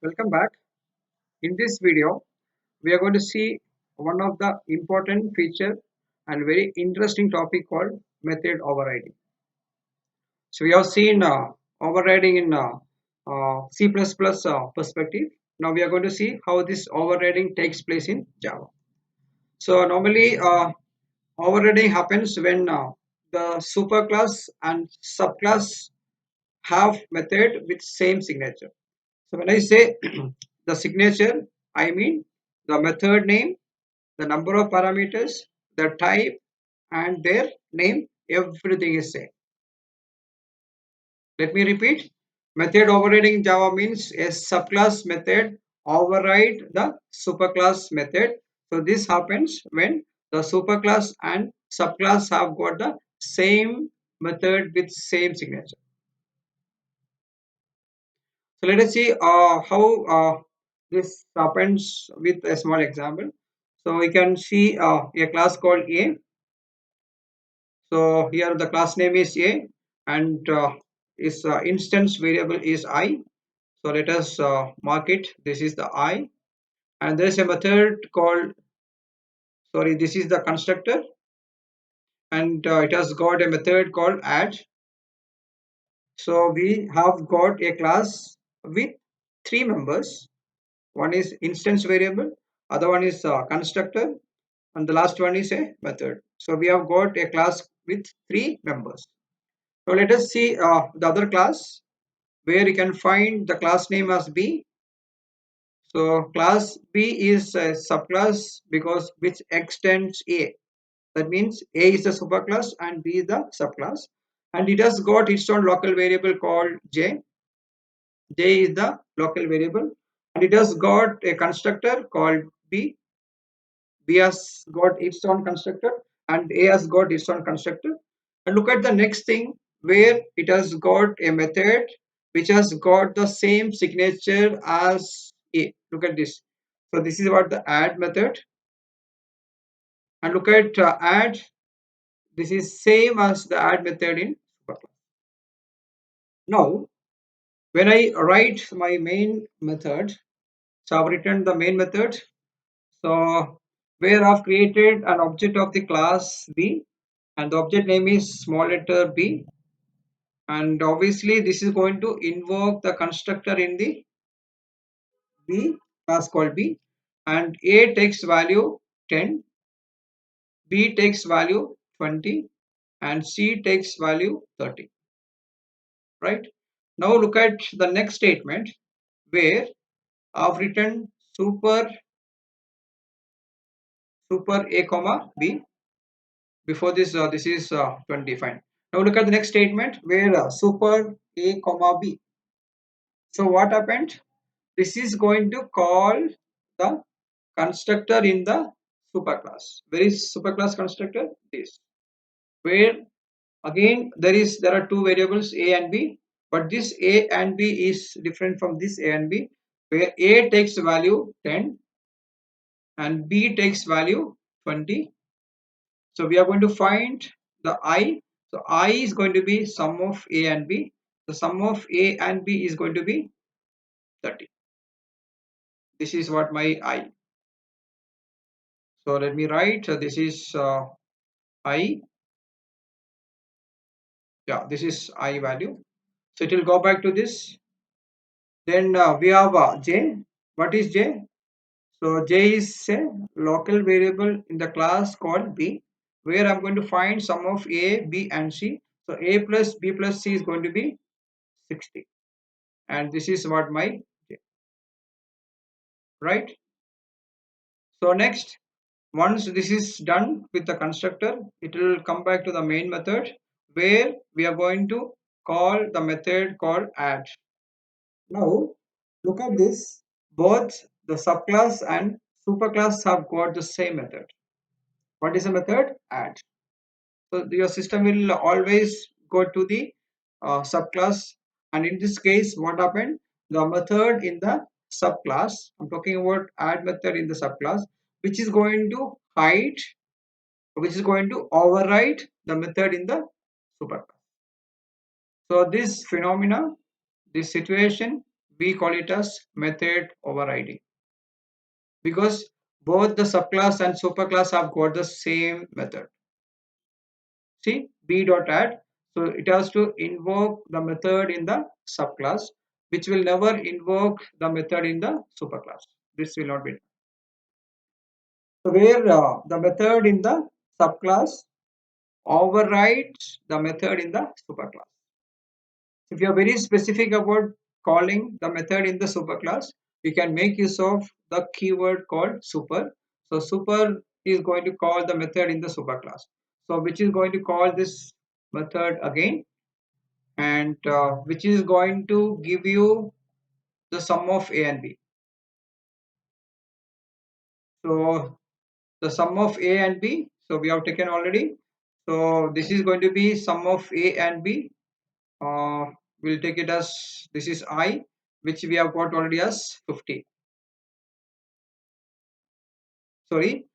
Welcome back. In this video, we are going to see one of the important feature and very interesting topic called method overriding. So we have seen overriding in C++ perspective. Now we are going to see how this overriding takes place in Java. So normally overriding happens when the superclass and subclass have method with same signature. So when I say the signature, I mean the method name, the number of parameters, the type, and their name, everything is same. Let me repeat. Method overriding in Java means a subclass method override the superclass method. So this happens when the superclass and subclass have got the same method with same signature. So let us see how this happens with a small example. So we can see a class called A. So here the class name is A and its instance variable is I. So let us mark it. This is the I, and there is a method called, sorry, this is the constructor, and it has got a method called add. So we have got a class with three members. One is instance variable, other one is constructor, and the last one is a method. So we have got a class with three members. So let us see the other class where you can find the class name as B. So class B is a subclass because which extends A. That means A is the superclass and B is the subclass, and it has got its own local variable called J. J is the local variable, and it has got a constructor called B. B has got its own constructor and A has got its own constructor. And look at the next thing where it has got a method which has got the same signature as A. Look at this. So this is what the add method. And look at add. This is same as the add method in superclass. Now when I write my main method, so I've written the main method. So where I've created an object of the class B, and the object name is small letter B, and obviously this is going to invoke the constructor in the B class called B, and A takes value 10, B takes value 20, and C takes value 30. Right? Now look at the next statement where I've written super A comma B. Before this this is 20. Fine. Now look at the next statement where super A comma B. So what happened? This is going to call the constructor in the superclass. Where is superclass constructor? This. Where again there are two variables A and B, but this A and B is different from this A and B, where A takes value 10 and B takes value 20. So we are going to find the I. So I is going to be sum of A and B. The sum of A and B is going to be 30. This is what my I. So let me write. This is I. Yeah, this is I value. So it will go back to this. Then we have J. What is J? So J is a local variable in the class called B, where I'm going to find sum of A, B, and C. So A plus B plus C is going to be 60, and this is what my J. Right. So next, once this is done with the constructor, it will come back to the main method where we are going to call the method called add. Now look at this. Both the subclass and superclass have got the same method. What is the method? Add. So your system will always go to the subclass, and in this case what happened, the method in the subclass, I'm talking about add method in the subclass, which is going to hide, which is going to override the method in the superclass. So this phenomena, this situation we call it as method overriding, because both the subclass and superclass have got the same method. See, b dot add, so it has to invoke the method in the subclass, which will never invoke the method in the superclass. This will not be done. So where the method in the subclass overrides the method in the superclass. If you are very specific about calling the method in the superclass, you can make use of the keyword called super. So super is going to call the method in the superclass. So which is going to call this method again, and which is going to give you the sum of a and b. So the sum of a and b, so we have taken already. So this is going to be sum of a and b. We'll take it as this is I, which we have got already as 50. Sorry,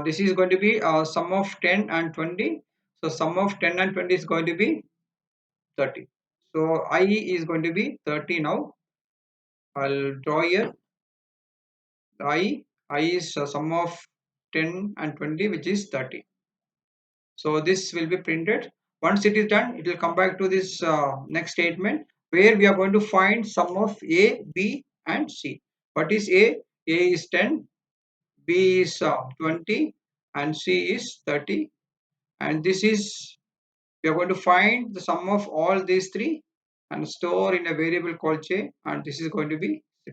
this is going to be sum of 10 and 20. So sum of 10 and 20 is going to be 30. So I is going to be 30 now. I'll draw here. I is sum of 10 and 20, which is 30. So this will be printed. Once it is done, it will come back to this next statement, where we are going to find sum of A, B and C. What is A? A is 10, B is 20 and C is 30. And this is, we are going to find the sum of all these three and store in a variable called J, and this is going to be 60.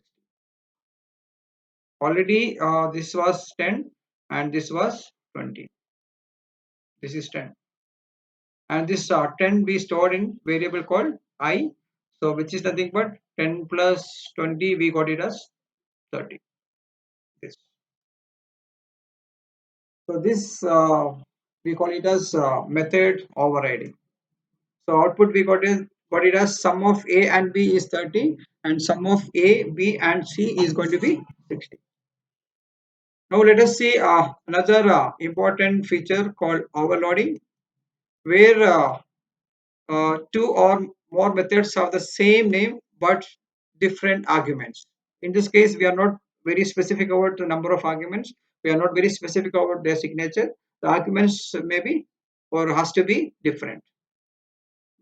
Already this was 10 and this was 20. This is 10. And this 10 we stored in variable called I, so which is nothing but 10 plus 20, we got it as 30. This, so this we call it as method overriding. So output we got it as sum of a and b is 30 and sum of a, b and c is going to be 60. Now let us see another important feature called overloading, where two or more methods have the same name but different arguments. In this case, we are not very specific about the number of arguments. We are not very specific about their signature. The arguments may be or has to be different,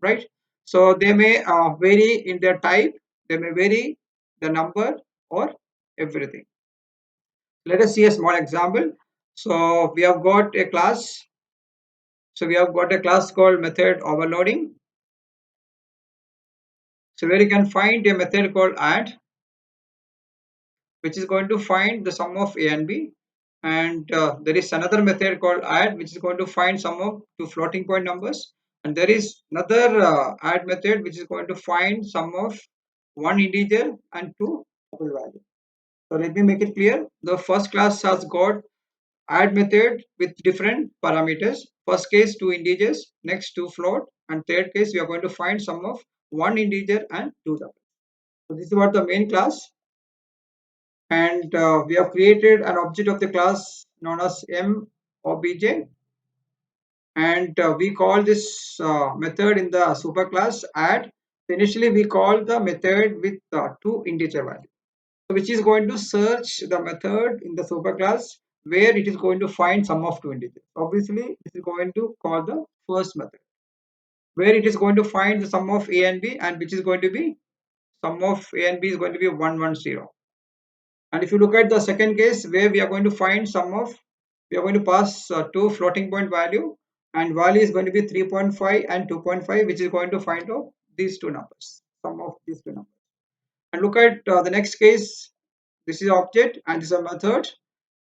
right? So they may vary in their type, they may vary the number or everything. Let us see a small example. So we have got a class. So we have got a class called method overloading. So where you can find a method called add, which is going to find the sum of a and b, and there is another method called add, which is going to find sum of two floating point numbers, and there is another add method which is going to find sum of one integer and two double value. So let me make it clear. The first class has got add method with different parameters. First case two integers, next two float, and third case we are going to find sum of one integer and two double. So this is what the main class, and we have created an object of the class known as mobj, and we call this method in the superclass add. Initially we call the method with two integer values, which is going to search the method in the superclass where it is going to find sum of two integers. Obviously this is going to call the first method where it is going to find the sum of a and b, and which is going to be sum of a and b is going to be 110. And if you look at the second case where we are going to find sum of, we are going to pass two floating point value, and value is going to be 3.5 and 2.5, which is going to find out these two numbers, sum of these two numbers. And look at the next case. This is object and this is a method,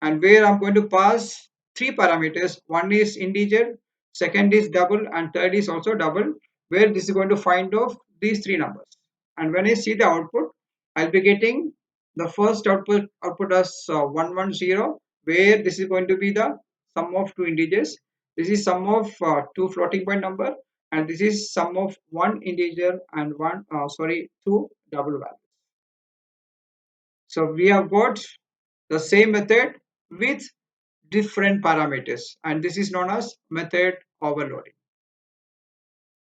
and where I'm going to pass three parameters. One is integer, second is double, and third is also double, where this is going to find out these three numbers. And when I see the output, I'll be getting the first output as 110, where this is going to be the sum of two integers. This is sum of two floating point number, and this is sum of one integer and two double values. So we have got the same method with different parameters, and this is known as method overloading.